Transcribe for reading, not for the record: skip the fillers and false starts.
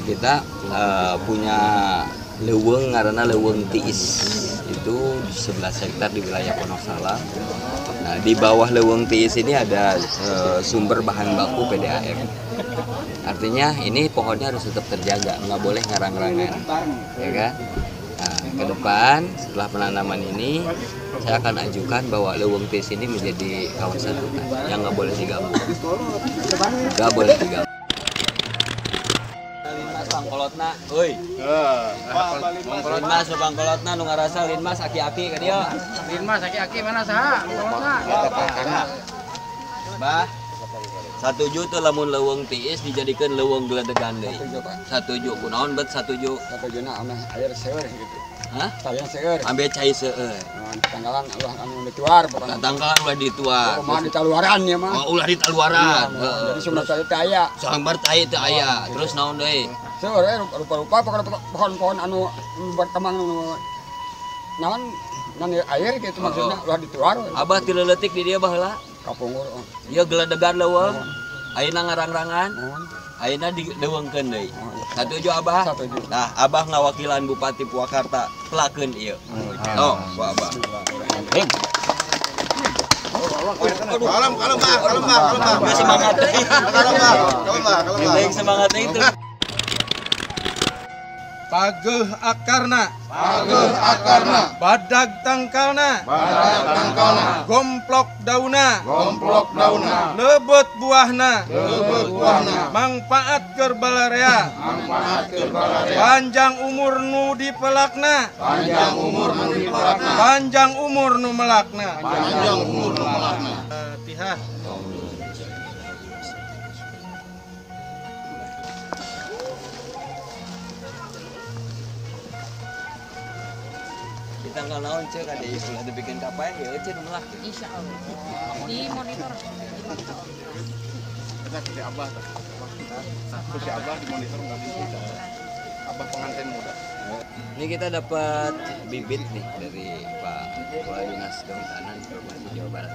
kita punya leuweung karena leuweung Tiis itu 11 hektar di wilayah Wonosalam. Nah, di bawah leuweung Tiis ini ada sumber bahan baku PDAM. Artinya ini pohonnya harus tetap terjaga, nggak boleh ngarang-rangan, ya kan? Nah, ke depan setelah penanaman ini saya akan ajukan bahwa leuweung Tiis ini menjadi kawasan hutan yang nggak boleh diganggu, nggak boleh diganggu. Linmas pangkolotna, oi. Linmas pangkolotna nu ngarasa linmas aki-aki ka dieu. Linmas aki-aki mana saha? Pangkolotna. Bah, satuju teh lamun leuweung Tiis dijadikeun leuweung geledegan deui. Satuju kunaon bet satuju? Satujuna ame air seueur gitu. Hah? Talian seueur. Ambe cai seueur. Tanggalan ulah anu dituar pokona. Tanggalan ulah dituar. Mah di taluaran ya mah. Oh, ulah di taluaran. Jadi sumber tadi teh aya. Sambar tai teh aya. Terus naon deui? Seueur rupa-rupa pokona pohon-pohon anu berkembang nu naon nan air gitu maksudnya ulah dituar. Abah ti leuletik di dieu baheula. Kapungur. Ieu geledegan leuweung. Ayeuna ngarang-rangan. Ayeuna dideweungkeun deui. Satuju Abah? Satuju. Nah, Abah ngawakilan Bupati Purwakarta pelakeun ieu. Oh, ku Abah. Kalem, Bang. Geus semangat deui. Kalem. Semangat itu. Pageuh akarna, badag tangkalna, gomplok dauna, lebeut buahna, mangpaat keur balarea, panjang umur nu dipelakna, panjang umur nu melakna. Fatihah. Tanggal naon cek ada istilah dibikin kapan ya cek melah. Insya Allah di monitor. Si Abah di monitor nggak bisa. Abah pengantin muda. Ini kita dapat bibit nih dari Pak Kepala Dinas Kehutanan Provinsi Jawa Barat.